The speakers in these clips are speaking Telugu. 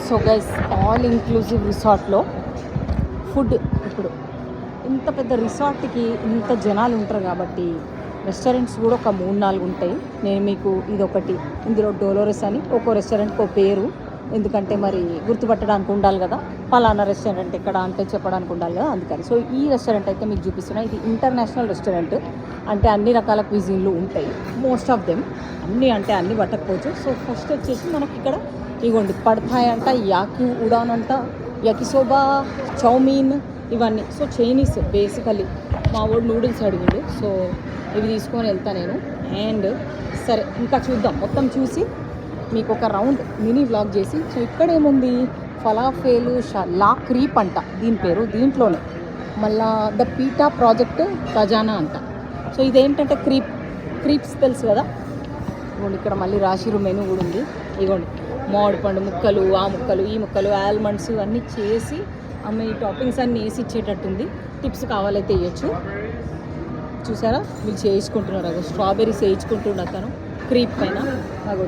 సో గైస్, ఆల్ ఇంక్లూజివ్ రిసార్ట్లో ఫుడ్. ఇప్పుడు ఇంత పెద్ద రిసార్ట్కి ఇంత జనాలు ఉంటారు కాబట్టి రెస్టారెంట్స్ కూడా ఒక 3-4 ఉంటాయి. నేను మీకు ఇదొకటి, ఇందులో డోలోరెస్ అని ఒక్కో రెస్టారెంట్కి ఒక పేరు, ఎందుకంటే మరి గుర్తుపట్టడానికి ఉండాలి కదా, పలానా రెస్టారెంట్ ఎక్కడ అంటే చెప్పడానికి ఉండాలి కదా, అందుకని. సో ఈ రెస్టారెంట్ అయితే మీకు చూపిస్తున్నా. ఇది ఇంటర్నేషనల్ రెస్టారెంట్, అంటే అన్ని రకాల క్విజిన్లు ఉంటాయి. మోస్ట్ ఆఫ్ దెమ్, అన్నీ అంటే అన్నీ పట్టకపోవచ్చు. సో ఫస్ట్ వచ్చేసి మనకి ఇక్కడ ఇగోండి పడతాయి అంట, యాకి ఉడాన్ అంట, యకిసోబా, చౌమీన్, ఇవన్నీ. So Chinese basically. మా వాడు నూడిల్స్ అడిగిండు, సో ఇవి తీసుకొని వెళ్తా నేను. అండ్ సరే, ఇంకా చూద్దాం, మొత్తం చూసి మీకు ఒక రౌండ్ మినీ వ్లాగ్ చేసి. సో ఇక్కడ ఏముంది, ఫలాఫేలు లా క్రీప్ అంట దీని పేరు. దీంట్లోనే మళ్ళా ద పీటా ప్రాజెక్ట్ ఖజానా అంట. సో ఇదేంటంటే క్రీప్స్ తెలుసు కదా. ఇగోండి ఇక్కడ మళ్ళీ రాశిరు మెనూ కూడా ఉంది. ఇగోండి మామిడి పండు ముక్కలు, ఆ ముక్కలు, ఈ ముక్కలు, ఆల్మండ్స్ అన్నీ చేసి ఈ టాపింగ్స్ అన్నీ వేసి ఇచ్చేటట్టుంది. టిప్స్ కావాలైతే ఇవ్వచ్చు. చూసారా, వీళ్ళు చేయించుకుంటున్నారు. అదో స్ట్రాబెర్రీస్ వేయించుకుంటున్నారు అతను క్రీప్ పైన. అగో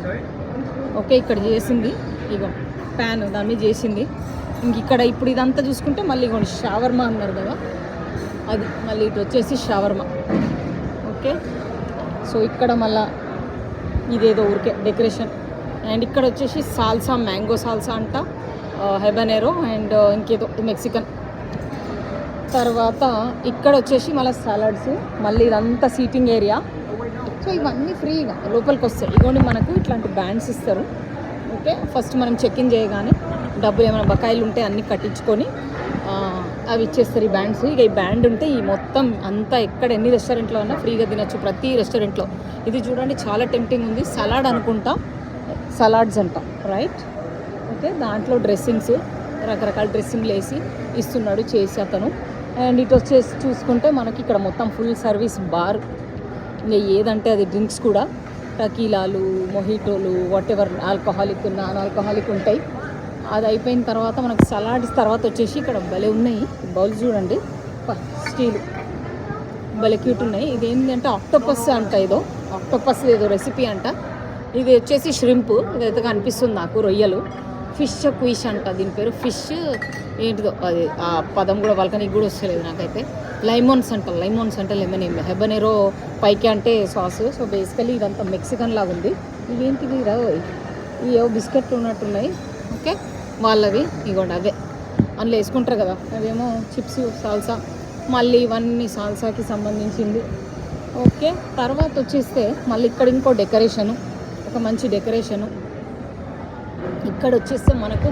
ఓకే, ఇక్కడ చేసింది ఇగో ప్యాన్, దాని మీద చేసింది. ఇంక ఇక్కడ ఇప్పుడు ఇదంతా చూసుకుంటే మళ్ళీ ఇగోండి షవర్మా అన్నారు కదా, అది మళ్ళీ ఇటు వచ్చేసి షవర్మా. ఓకే, సో ఇక్కడ మళ్ళా ఇదేదో ఊరికే డెకరేషన్. అండ్ ఇక్కడ వచ్చేసి సాల్సా, మ్యాంగో సాల్సా అంట, హెబనేరో అండ్ ఇంకేదో మెక్సికన్. తర్వాత ఇక్కడ వచ్చేసి మళ్ళీ సలాడ్స్, మళ్ళీ ఇదంతా సీటింగ్ ఏరియా. సో ఇవన్నీ ఫ్రీగా లోపలికి వస్తాయి. ఇదిగోండి మనకు ఇట్లాంటి బ్యాండ్స్ ఇస్తారు. ఓకే, ఫస్ట్ మనం చెక్ ఇన్ చేయగానే డబ్బులు ఏమైనా బకాయిలు ఉంటే అన్నీ కట్టించుకొని అవి ఇచ్చేస్తారు ఈ బ్యాండ్స్. ఇక ఈ బ్యాండ్ ఉంటే ఈ మొత్తం అంతా ఎక్కడ ఎన్ని రెస్టారెంట్లో ఉన్నా ఫ్రీగా తినచ్చు, ప్రతి రెస్టారెంట్లో. ఇది చూడండి చాలా టెంప్టింగ్ ఉంది. సలాడ్ అనుకుంటా, సలాడ్స్ అంట, రైట్. ఓకే, దాంట్లో డ్రెస్సింగ్స్, రకరకాల డ్రెస్సింగ్లు వేసి ఇస్తున్నాడు చేసి అతను. అండ్ ఇటు వచ్చేసి చూసుకుంటే మనకి ఇక్కడ మొత్తం ఫుల్ సర్వీస్ బార్. ఇంకా ఏదంటే అది డ్రింక్స్ కూడా, టకీలాలు, మొహిటోలు, whatever, alcoholic, non alcoholic ఉంటాయి. అది అయిపోయిన తర్వాత మనకు సలాడ్స్ తర్వాత వచ్చేసి ఇక్కడ భలే ఉన్నాయి బౌల్స్ చూడండి, స్టీల్ భలే క్యూట్ ఉన్నాయి. ఇది ఏంటంటే ఆక్టోపస్ అంట, ఏదో ఆక్టోపస్ ఏదో రెసిపీ అంట. ఇది వచ్చేసి ష్రింప్, ఇదైతే కనిపిస్తుంది నాకు, రొయ్యలు. ఫిష్ క్విష్ అంట దీని పేరు. ఫిష్ ఏంటిదో అది, ఆ పదం కూడా వాళ్ళకి కూడా వస్తలేదు నాకైతే. లైమోన్స్ అంటే లెమన్, ఏం హెబనేరో పైకి అంటే సాస్. సో బేసికలీ ఇదంతా మెక్సికన్ లాగా ఉంది. ఇవేంటివి రా, ఇవేవో బిస్కెట్లు ఉన్నట్టున్నాయి. ఓకే, వాళ్ళవి ఇగోండి అవే అందులో వేసుకుంటారు కదా, అవేమో చిప్స్, సాల్సా, మళ్ళీ ఇవన్నీ సాల్సాకి సంబంధించింది. ఓకే, తర్వాత వచ్చేస్తే మళ్ళీ ఇక్కడ ఇంకో డెకరేషను, ఒక మంచి డెకరేషను. ఇక్కడ వచ్చేస్తే మనకు